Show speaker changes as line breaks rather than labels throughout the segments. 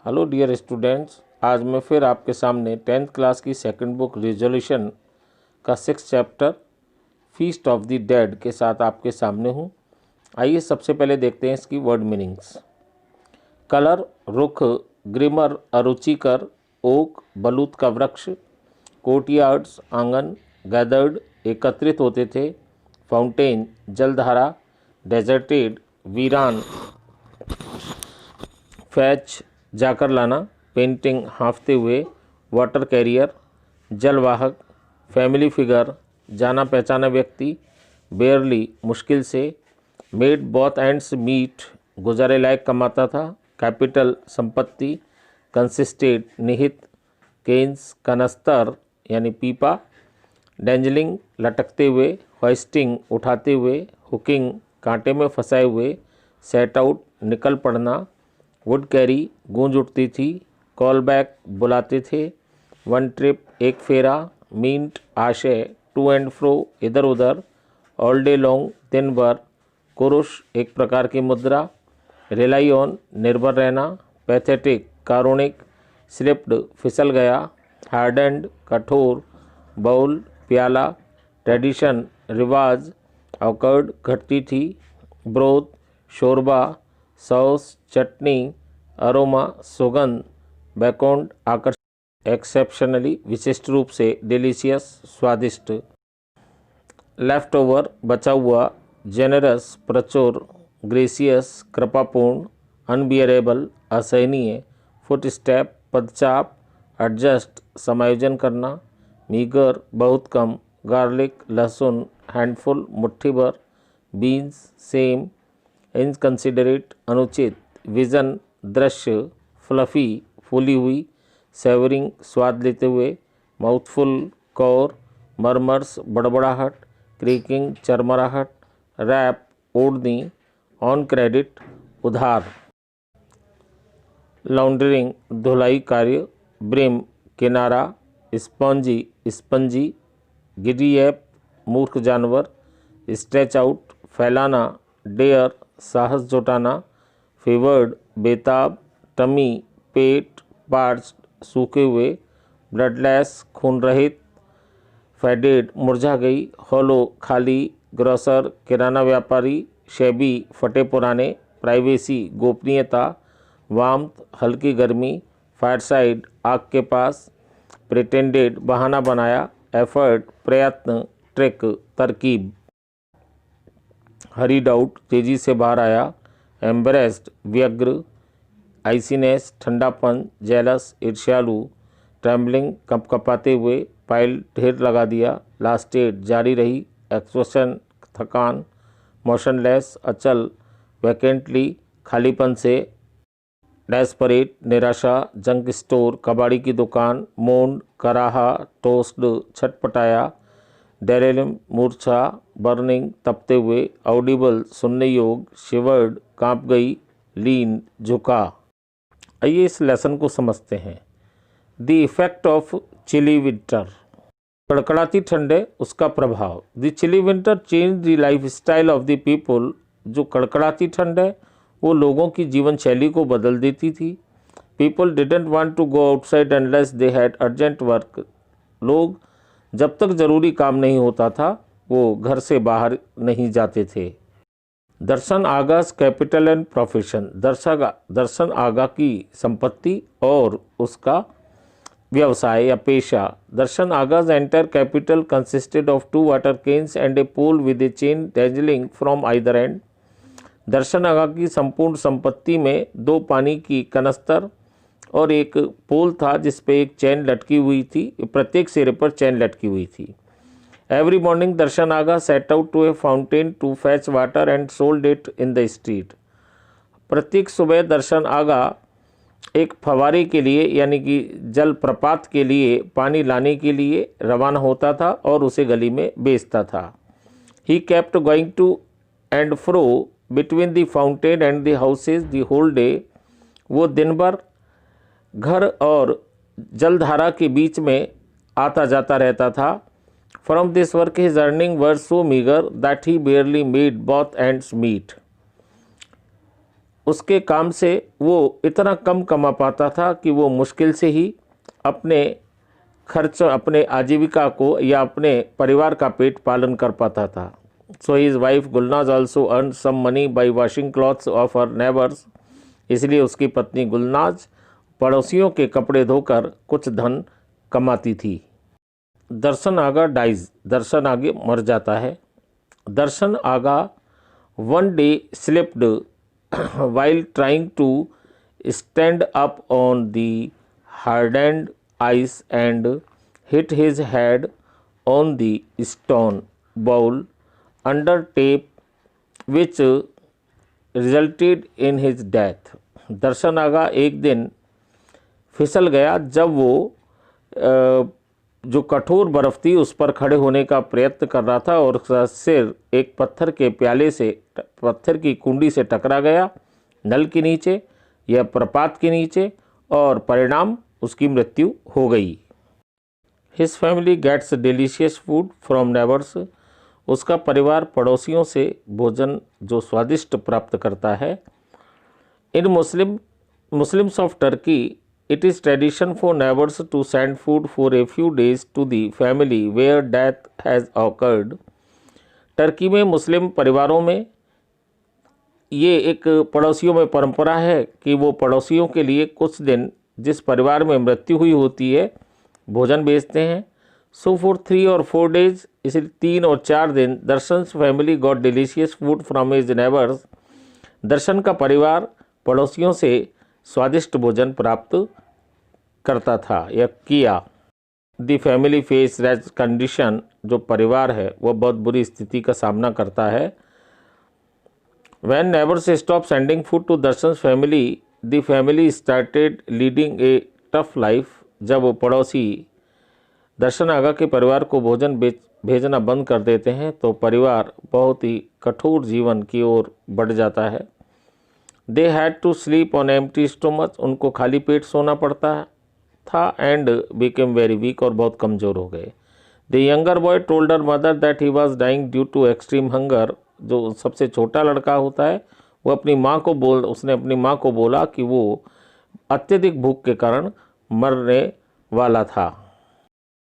Hello dear students, आज मैं फिर आपके सामने 10th क्लास की सेकंड बुक रिजोल्यूशन का 6th chapter feast of the dead के साथ आपके सामने हूँ। आइए सबसे पहले देखते हैं इसकी वर्ड मीनिंग्स। कलर रुख, ग्रिमर अरुचिकर, ओक बलूत का वृक्ष, कोर्टयार्ड्स आंगन, गैदर्ड एकत्रित होते थे, फाउंटेन जलधारा, डेजर्टेड वीरान, फैच जाकर लाना, पेंटिंग हाँफते हुए, वाटर कैरियर जलवाहक, फैमिली फिगर जाना पहचाना व्यक्ति, बेयरली मुश्किल से, मेड बोथ एंड्स मीट गुजारे लायक कमाता था, कैपिटल संपत्ति, कंसिस्टेड निहित, केन्स कनस्तर यानी पीपा, डेंजलिंग लटकते हुए, होइस्टिंग उठाते हुए, हुकिंग कांटे में फंसाए हुए, सेट आउट निकल पड़ना, वुड कैरी गूंज उठती थी, कॉल बैक बुलाते थे, वन ट्रिप एक फेरा, मींट आशय, टू एंड फ्रो इधर उधर, ऑल डे लॉन्ग दिन भर, कुरुश एक प्रकार की मुद्रा, रिलाई ऑन निर्भर रहना, पैथेटिक कारुणिक, स्लिप्ड फिसल गया, हार्डेंड कठोर, बाउल प्याला, ट्रेडिशन रिवाज, ऑकर्ड घटती थी, ब्रोथ शोरबा, सॉस चटनी, अरोमा सुगंध, बैकॉन्ड आकर्षक, एक्सेप्शनली विशिष्ट रूप से, डिलीशियस स्वादिष्ट, लेफ्ट ओवर बचा हुआ, जेनरस प्रचुर, ग्रेसियस कृपापूर्ण, अनबियरेबल असहनीय, फुट स्टेप पदचाप, एडजस्ट समायोजन करना, मीगर बहुत कम, गार्लिक लहसुन, हैंडफुल मुट्ठी भर, बीन्स सेम, इनकंसिडरेट अनुचित, विज़न दृश्य, फ्लफ़ी फूली हुई, सेवरिंग स्वाद लेते हुए, माउथफुल कौर, मरमर्स बड़बड़ाहट, क्रीकिंग चरमराहट, रैप ओढ़नी, ऑन क्रेडिट उधार, लॉन्ड्रिंग धुलाई कार्य, ब्रिम किनारा, स्पॉन्जी स्पंजी, गिडियप मूर्ख जानवर, स्ट्रेच आउट फैलाना, डेयर साहस जुटाना, फेवर्ड बेताब, टमी पेट, पार्च्ड सूखे हुए, ब्लडलेस खून रहित, फेडेड मुरझा गई, हॉलो खाली, ग्रोसर किराना व्यापारी, शेबी फटे पुराने, प्राइवेसी गोपनीयता, वार्मथ हल्की गर्मी, फायरसाइड आग के पास, प्रिटेंडेड बहाना बनाया, एफर्ट प्रयत्न, ट्रिक तरकीब, हरीड आउट तेजी से बाहर आया, एम्बरेस्ड व्यग्र, आइसीनेस ठंडापन, जेलस ईर्ष्यालु, ट्रैम्बलिंग कपकपाते हुए, पाइल ढेर लगा दिया, लास्टेड जारी रही, एक्सोशन थकान, मोशनलेस अचल, वैकेंटली खालीपन से, डेस्परेट निराशा, जंक स्टोर कबाड़ी की दुकान, मोन्ड कराहा टोस्ड छटपटाया, डेरेलिम मूर्छा, बर्निंग तपते हुए, ऑडिबल सुनने योग, शिवर्ड कांप गई, लीन झुका। आइए इस लेसन को समझते हैं। The effect of chilly winter, कड़कड़ाती ठंडे उसका प्रभाव। The chilly winter change the lifestyle of the people, जो कड़कड़ाती ठंड है वो लोगों की जीवन शैली को बदल देती थी। People didn't want to go outside unless they had urgent work, लोग जब तक ज़रूरी काम नहीं होता था वो घर से बाहर नहीं जाते थे। Darshan Agha's capital and profession, Darshan Agha की संपत्ति और उसका व्यवसाय या पेशा। Darshan Agha's entire capital consisted of 2 water cans and a pole with a chain dangling from either end. Darshan Agha की संपूर्ण संपत्ति में 2 पानी की कनस्तर और एक पोल था जिस पे एक चैन लटकी हुई थी, प्रत्येक सिरे पर चैन लटकी हुई थी। Every morning Darshan Aga set out to a fountain to fetch water and sold it in the street. प्रत्येक सुबह दर्शन आगा एक फवारे के लिए यानी कि जल प्रपात के लिए पानी लाने के लिए रवाना होता था और उसे गली में बेचता था। He kept going to and fro between the fountain and the houses the whole day, वो दिन भर घर और जलधारा के बीच में आता जाता रहता था। From this work his earning were so meagre that he barely made both ends meet. उसके काम से वो इतना कम कमा पाता था कि वो मुश्किल से ही अपने खर्च, अपने आजीविका को या अपने परिवार का पेट पालन कर पाता था। So his wife Gulnaz also earn some money by washing clothes of her neighbours. इसलिए उसकी पत्नी गुलनाज पड़ोसियों के कपड़े धोकर कुछ धन कमाती थी। दर्शन आगा डाइज, दर्शन आगे मर जाता है। Darshan Agha one day slipped while trying to stand up on the hardened ice and hit his head on the stone bowl under tape, which resulted in his death. दर्शन आगा एक दिन फिसल गया जब वो जो कठोर बर्फ़ थी उस पर खड़े होने का प्रयत्न कर रहा था और उसका सिर एक पत्थर के प्याले से, पत्थर की कुंडी से टकरा गया नल के नीचे या प्रपात के नीचे, और परिणाम उसकी मृत्यु हो गई। His family gets delicious food from neighbours. उसका परिवार पड़ोसियों से भोजन जो स्वादिष्ट प्राप्त करता है। In Muslims of Turkey it is tradition for neighbors to send food for a few days to the family where death has occurred. Turkey में मुस्लिम परिवारों में ये एक पड़ोसियों में परंपरा है कि वो पड़ोसियों के लिए कुछ दिन जिस परिवार में मृत्यु हुई होती है भोजन भेजते हैं। सो फॉर 3 or 4 days, इसलिए 3 और 4 दिन Darshan's family got delicious food from his neighbours. Darshan का परिवार पड़ोसियों से स्वादिष्ट भोजन प्राप्त करता था या किया। The family face rage condition, जो परिवार है वह बहुत बुरी स्थिति का सामना करता है। When neighbours stop sending food to Darshan family, the family started leading a tough life. जब वो पड़ोसी दर्शन आगा के परिवार को भोजन भेजना बंद कर देते हैं तो परिवार बहुत ही कठोर जीवन की ओर बढ़ जाता है। They had to sleep on empty stomach, उनको खाली पेट सोना पड़ता था। एंड बिकेम वेरी वीक, और बहुत कमज़ोर हो गए। The younger boy told her mother that he was dying due to extreme hunger. जो सबसे छोटा लड़का होता है वो उसने अपनी माँ को बोला कि वो अत्यधिक भूख के कारण मरने वाला था।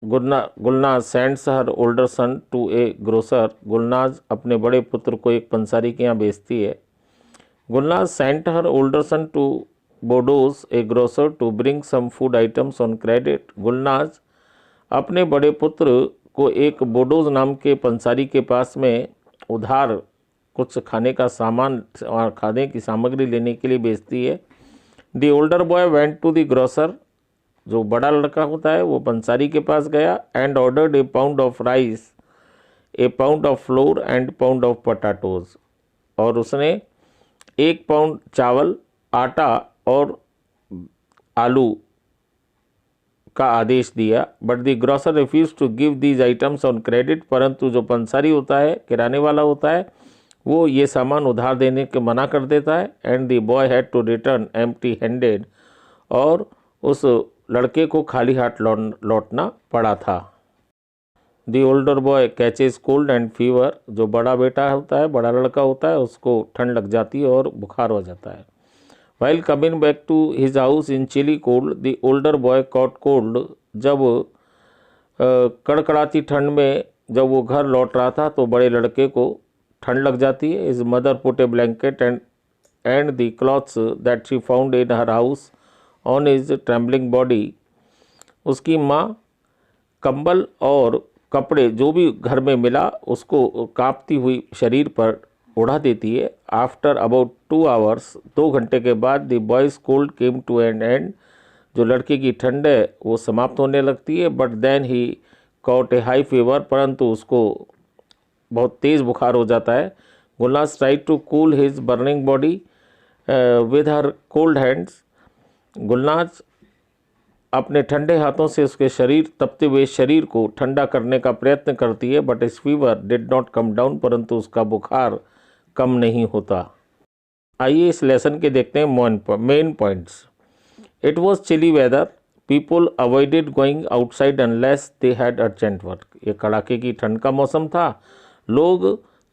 Gulnaz sends her older son to a grocer. Gulnaz अपने बड़े पुत्र को एक पंसारी के यहाँ भेजती है। Gulnaz sent her older son to Bordeaux, a grocer, to bring some food items on credit. Gulnaz अपने बड़े पुत्र को एक बोडोज नाम के पंसारी के पास में उधार कुछ खाने का सामान और खाने की सामग्री लेने के लिए भेजती है। The older boy went to the grocer, जो बड़ा लड़का होता है वो पंसारी के पास गया। And ordered A pound of rice, A pound of floor and pound of potatoes, और उसने 1 पाउंड चावल, आटा और आलू का आदेश दिया। But the grocer refuse to give these items on credit, परंतु जो पंसारी होता है, किराने वाला होता है, वो ये सामान उधार देने के मना कर देता है। And the boy had to return empty handed, और उस लड़के को खाली हाथ लौटना पड़ा था। The older boy catches cold and fever, जो बड़ा बेटा होता है, बड़ा लड़का होता है, उसको ठंड लग जाती है और बुखार हो जाता है। While coming back to his house in chilly cold, the older boy caught cold, जब कड़कड़ाती ठंड में जब वो घर लौट रहा था तो बड़े लड़के को ठंड लग जाती है। His mother put A blanket and the clothes that she found in her house on his trembling body. उसकी माँ कंबल और कपड़े जो भी घर में मिला उसको कांपती हुई शरीर पर उड़ा देती है। आफ्टर अबाउट 2 hours, 2 घंटे के बाद the boy's cold came to an end, जो लड़के की ठंड है वो समाप्त होने लगती है। But then he caught a high fever, परंतु उसको बहुत तेज़ बुखार हो जाता है। Gulnaz tried to cool his burning body with her cold hands. Gulnaz अपने ठंडे हाथों से उसके तपते हुए शरीर को ठंडा करने का प्रयत्न करती है। बट इस fever did not come down, परंतु उसका बुखार कम नहीं होता। आइए इस लेसन के देखते हैं main points. It was chilly weather, people avoided going outside unless they had urgent work. ये कड़ाके की ठंड का मौसम था, लोग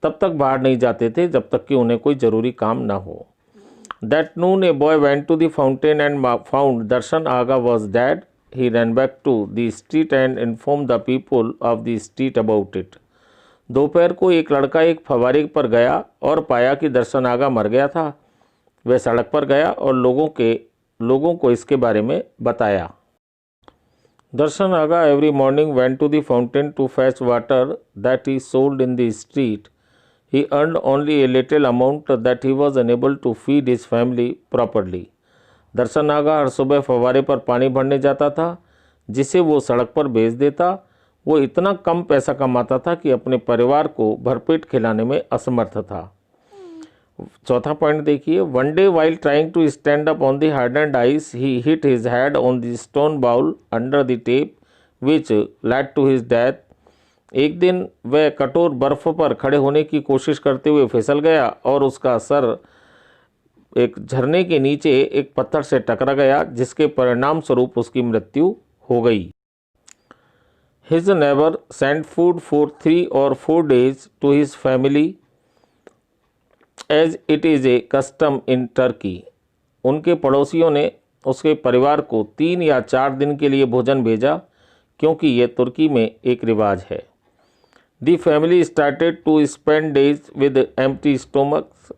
तब तक बाहर नहीं जाते थे जब तक कि उन्हें कोई ज़रूरी काम ना हो। That noon a boy went to the fountain and found Darshan Aga was dead. He ran back to the street and informed the people of the street about it. दोपहर को एक लड़का एक फव्वारे पर गया और पाया कि दर्शन आगा मर गया था। वह सड़क पर गया और लोगों को इसके बारे में बताया। दर्शन आगा every morning went to the fountain to fetch water that he sold in the street. He earned only a little amount that he was unable to feed his family properly. दर्शन आगा हर सुबह फव्वारे पर पानी भरने जाता था जिसे वो सड़क पर बेच देता। वो इतना कम पैसा कमाता था कि अपने परिवार को भरपेट खिलाने में असमर्थ था। चौथा पॉइंट देखिए, one day while trying to stand up on the hardened ice he hit his head on the stone bowl under the tap which led to his death. एक दिन वह कठोर बर्फ पर खड़े होने की कोशिश करते हुए फिसल गया और उसका सर एक झरने के नीचे एक पत्थर से टकरा गया जिसके परिणाम स्वरूप उसकी मृत्यु हो गई। His neighbor sent food for 3 or 4 days to his family as it is a custom in Turkey. उनके पड़ोसियों ने उसके परिवार को 3 या 4 दिन के लिए भोजन भेजा क्योंकि यह तुर्की में एक रिवाज है। The family started to spend days with empty stomachs.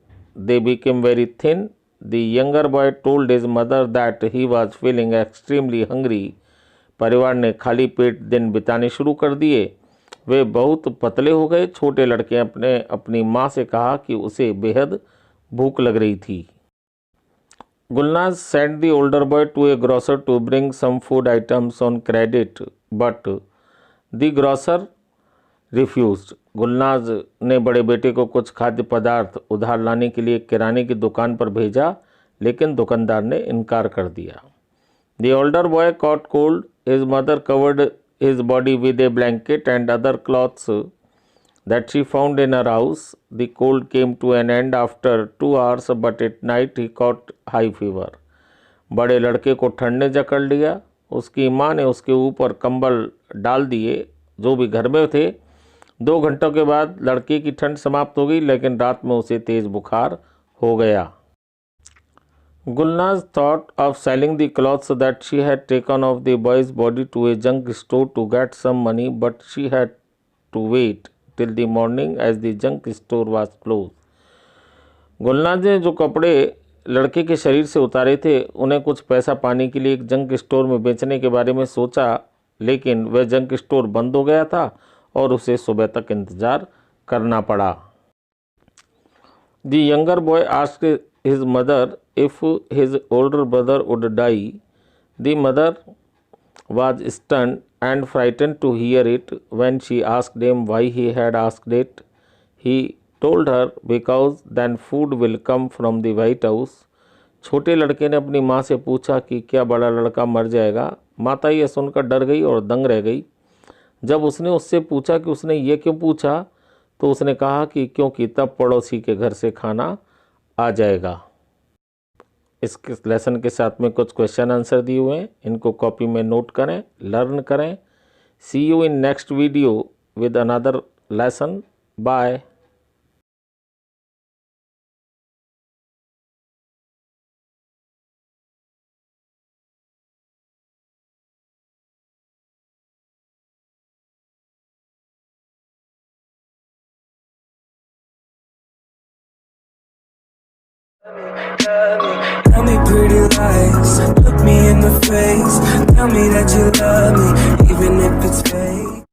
They became very thin. The younger boy told his mother that he was feeling extremely hungry. परिवार ने खाली पेट दिन बिताने शुरू कर दिए। वे बहुत पतले हो गए। छोटे लड़के अपनी माँ से कहा कि उसे बेहद भूख लग रही थी। Gulnaz sent the older boy to a grocer to bring some food items on credit, but the grocer refuse. Gulnaz ने बड़े बेटे को कुछ खाद्य पदार्थ उधार लाने के लिए किराने की दुकान पर भेजा लेकिन दुकानदार ने इनकार कर दिया। The older boy caught cold. His mother covered his body with a blanket and other clothes that she found in her house. The cold came to an end after 2 hours but at night he caught high fever. बड़े लड़के को ठंड ने जकड़ लिया। उसकी माँ ने उसके ऊपर कंबल डाल दिए जो भी घर में थे। 2 घंटों के बाद लड़के की ठंड समाप्त हो गई लेकिन रात में उसे तेज बुखार हो गया। Gulnaz thought of selling the clothes that she had taken off the boy's body to a junk store to get some money but she had to wait till the morning as the junk store was close. गुलनाज ने जो कपड़े लड़के के शरीर से उतारे थे उन्हें कुछ पैसा पाने के लिए एक जंक स्टोर में बेचने के बारे में सोचा लेकिन वह जंक स्टोर बंद हो गया था और उसे सुबह तक इंतज़ार करना पड़ा। The younger boy asked his mother if his older brother would die. The mother was stunned and frighten to hear it when she asked him why he had asked it. He told her because then food will come from the White House. छोटे लड़के ने अपनी माँ से पूछा कि क्या बड़ा लड़का मर जाएगा। माता यह सुनकर डर गई और दंग रह गई। जब उसने उससे पूछा कि उसने ये क्यों पूछा तो उसने कहा कि क्योंकि तब पड़ोसी के घर से खाना आ जाएगा। इस लेसन के साथ में कुछ क्वेश्चन आंसर दिए हुए हैं, इनको कॉपी में नोट करें, लर्न करें। See you in next video with another lesson. Bye.
Tell me pretty lies, look me in the face. Tell me that you love me, even if it's fake.